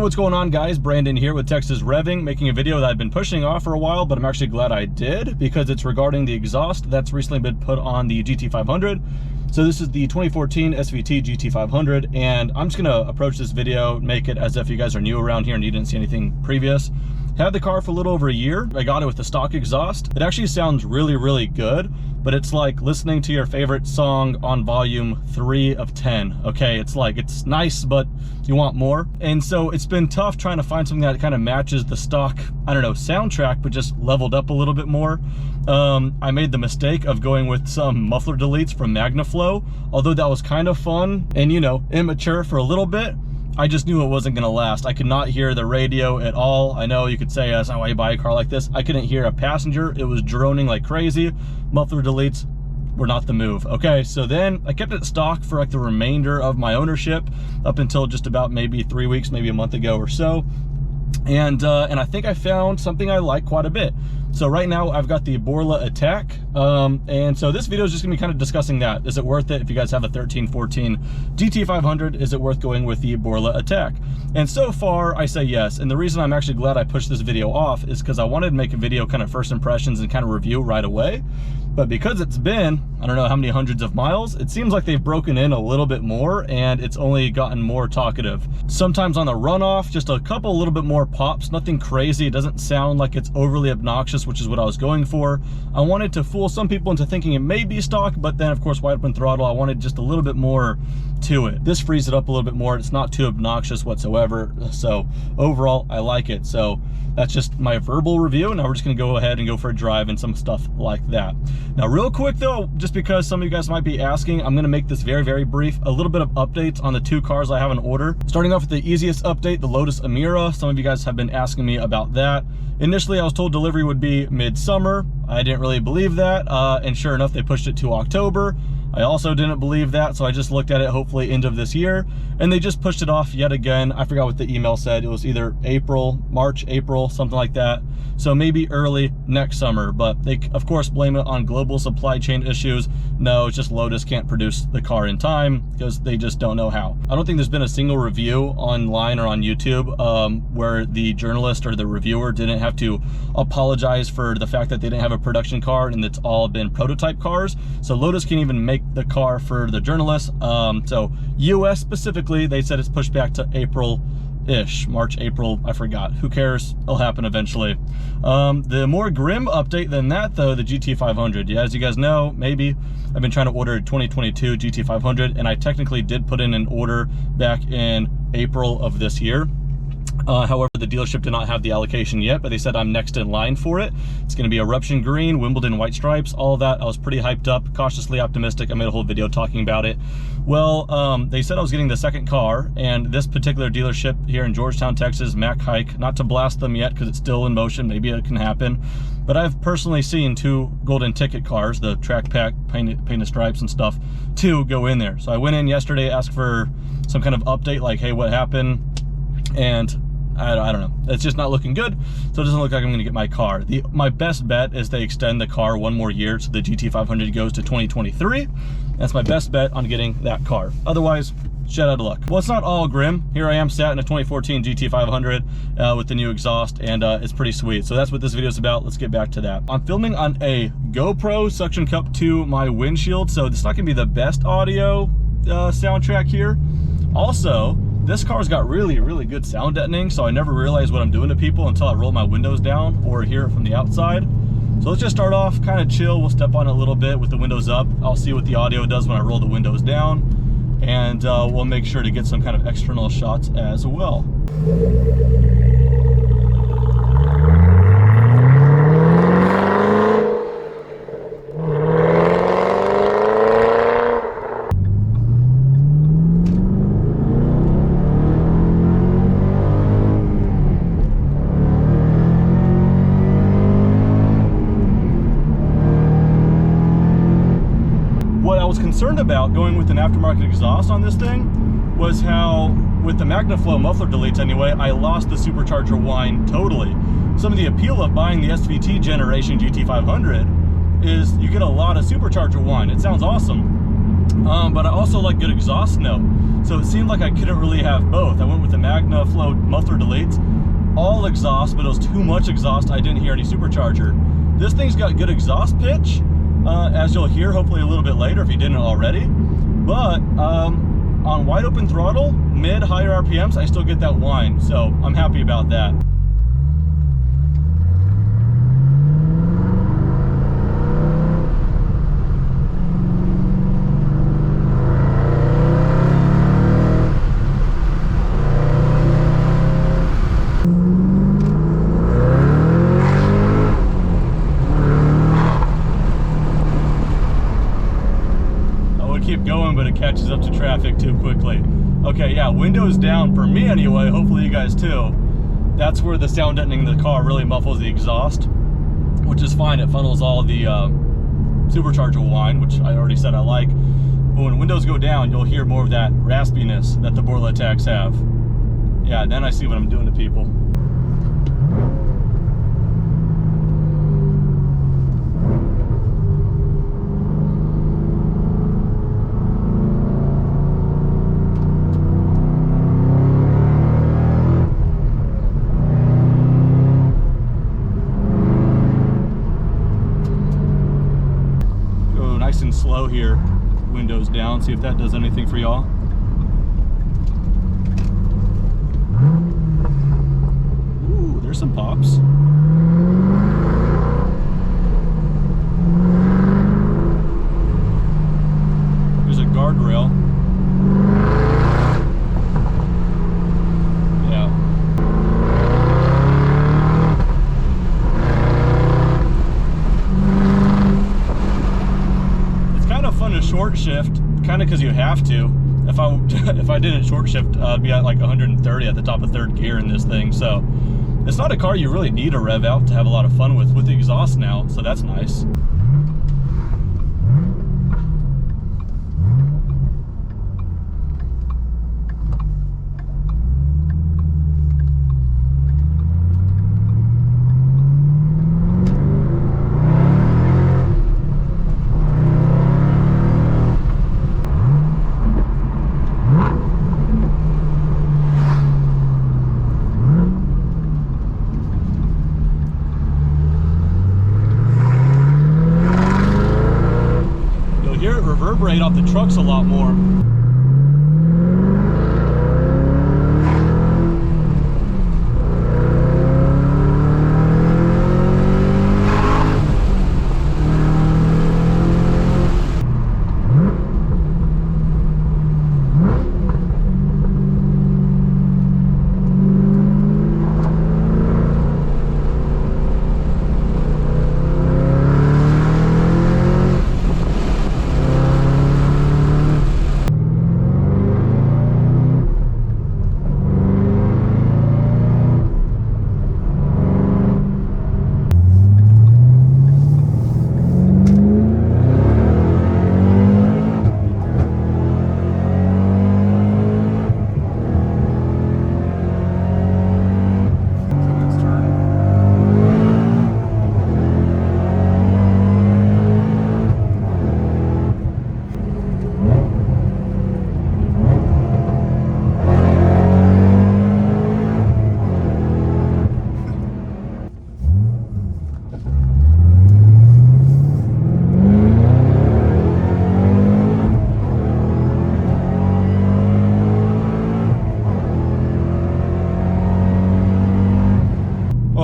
what's going on, guys? Brandon here with Texas Revving, making a video that I've been pushing off for a while, but I'm actually glad I did because it's regarding the exhaust that's recently been put on the GT500. So this is the 2014 SVT GT500, and I'm just gonna approach this video, make it as if you guys are new around here and you didn't see anything previous. Had the car for a little over a year. I got it with the stock exhaust. It actually sounds really, really good, but it's like listening to your favorite song on volume 3 of 10. Okay, it's like, it's nice, but you want more. And so it's been tough trying to find something that kind of matches the stock, I don't know, soundtrack, but just leveled up a little bit more. I made the mistake of going with some muffler deletes from MagnaFlow, although that was kind of fun and, you know, immature for a little bit. I just knew it wasn't gonna last. I could not hear the radio at all. I know you could say that's not why you buy a car like this. I couldn't hear a passenger. It was droning like crazy. Muffler deletes were not the move. Okay, so then I kept it stock for like the remainder of my ownership up until just about maybe 3 weeks, maybe a month ago or so. And I think I found something I like quite a bit. So right now I've got the Borla ATAK, and so this video is just gonna be kind of discussing that. Is it worth it? If you guys have a 13-14 GT500, is it worth going with the Borla ATAK? And so far I say yes, and the reason I'm actually glad I pushed this video off is because I wanted to make a video kind of first impressions and kind of review right away. But because it's been, I don't know how many hundreds of miles, it seems like they've broken in a little bit more and it's only gotten more talkative. Sometimes on the runoff, just a couple little bit more pops, nothing crazy. It doesn't sound like it's overly obnoxious, which is what I was going for. I wanted to fool some people into thinking it may be stock, but then of course wide open throttle, I wanted just a little bit more to it. This frees it up a little bit more. It's not too obnoxious whatsoever. So overall, I like it. So that's just my verbal review. Now we're just gonna go ahead and go for a drive and some stuff like that. Now real quick though, just because some of you guys might be asking, I'm gonna make this very, very brief. A little bit of updates on the two cars I have in order. Starting off with the easiest update, the Lotus Emira. Some of you guys have been asking me about that. Initially, I was told delivery would be mid-summer. I didn't really believe that, and sure enough, they pushed it to October. I also didn't believe that, so I just looked at it hopefully end of this year, and they just pushed it off yet again. I forgot what the email said. It was either March, April, something like that. So maybe early next summer, but they of course blame it on global supply chain issues. No, it's just Lotus can't produce the car in time because they just don't know how. I don't think there's been a single review online or on YouTube where the journalist or the reviewer didn't have to apologize for the fact that they didn't have a production car and it's all been prototype cars. So Lotus can't even make the car for the journalists. So US specifically, they said it's pushed back to April-ish, March, April, I forgot. Who cares? It'll happen eventually. The more grim update than that though, the GT500. Yeah, as you guys know, maybe, I've been trying to order a 2022 GT500 and I technically did put in an order back in April of this year. However, the dealership did not have the allocation yet, but they said I'm next in line for it. It's going to be eruption green, Wimbledon white stripes, all of that. I was pretty hyped up, cautiously optimistic. I made a whole video talking about it. Well, they said I was getting the second car, and this particular dealership here in Georgetown, Texas, Mac Hike, not to blast them yet because it's still in motion, maybe it can happen, but I've personally seen 2 golden ticket cars, the track pack, painted stripes and stuff, 2 go in there. So I went in yesterday, asked for some kind of update, like, hey, what happened? And I don't know. It's just not looking good, so it doesn't look like I'm gonna get my car. My best bet is they extend the car 1 more year, so the GT500 goes to 2023. That's my best bet on getting that car. Otherwise, shit out of luck. Well, it's not all grim. Here I am sat in a 2014 GT500 with the new exhaust, and it's pretty sweet. So that's what this video is about. Let's get back to that. I'm filming on a GoPro suction cup to my windshield, so it's not gonna be the best audio soundtrack here. Also, this car's got really, really good sound deadening, so I never realize what I'm doing to people until I roll my windows down or hear it from the outside. So let's just start off kind of chill. We'll step on it a little bit with the windows up. I'll see what the audio does when I roll the windows down, and we'll make sure to get some kind of external shots as well. Concerned about going with an aftermarket exhaust on this thing was how, with the MagnaFlow muffler deletes anyway, I lost the supercharger whine totally. Some of the appeal of buying the SVT generation GT500 is you get a lot of supercharger whine. It sounds awesome. but I also like good exhaust note. So it seemed like I couldn't really have both. I went with the Magna Flow muffler deletes, all exhaust, but it was too much exhaust. I didn't hear any supercharger. This thing's got good exhaust pitch, as you'll hear hopefully a little bit later if you didn't already. But on wide open throttle, mid, higher RPMs, I still get that whine. So I'm happy about that. Keep going, but it catches up to traffic too quickly. Okay, yeah, windows down for me anyway, hopefully you guys too. That's where the sound deadening in the car really muffles the exhaust, which is fine. It funnels all the supercharger whine, which I already said I like. But when windows go down, you'll hear more of that raspiness that the Borla ATAKs have. Yeah, then I see what I'm doing to people. Nice and slow here, windows down, see if that does anything for y'all. Ooh, there's some pops. There's a guardrail. Yeah. Fun to short shift, kind of because you have to. If I didn't short shift, I'd be at like 130 at the top of third gear in this thing. So it's not a car you really need to rev out to have a lot of fun with the exhaust now, so that's nice. Reverberate off the trucks a lot more.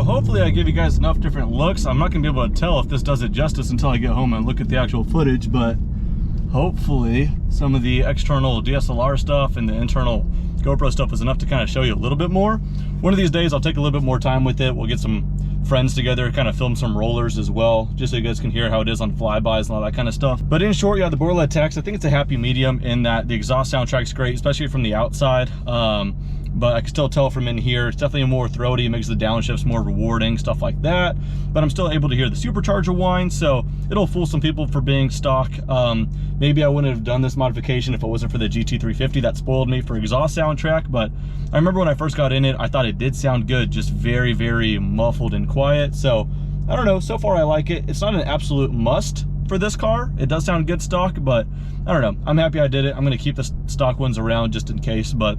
Hopefully I give you guys enough different looks. I'm not gonna be able to tell if this does it justice until I get home and look at the actual footage, but hopefully some of the external DSLR stuff and the internal GoPro stuff is enough to kind of show you a little bit more. One of these days I'll take a little bit more time with it. We'll get some friends together, kind of film some rollers as well, just so you guys can hear how it is on flybys and all that kind of stuff. But in short, yeah, the Borla ATAK, I think it's a happy medium in that the exhaust soundtrack's great, especially from the outside. But I can still tell from in here, it's definitely more throaty, it makes the downshifts more rewarding, stuff like that. But I'm still able to hear the supercharger whine, so it'll fool some people for being stock. Maybe I wouldn't have done this modification if it wasn't for the GT350 that spoiled me for exhaust soundtrack. But I remember when I first got in it, I thought it did sound good, just very, very muffled and quiet. So I don't know, so far I like it. It's not an absolute must for this car. It does sound good stock, but I don't know. I'm happy I did it. I'm gonna keep the stock ones around just in case, but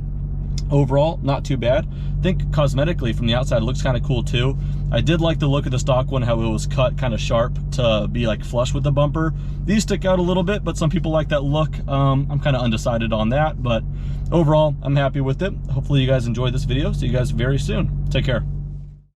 overall, not too bad. I think cosmetically from the outside it looks kind of cool too. I did like the look of the stock one, how it was cut kind of sharp to be like flush with the bumper. These stick out a little bit, but some people like that look. I'm kind of undecided on that, but overall, I'm happy with it. Hopefully you guys enjoyed this video. See you guys very soon. Take care.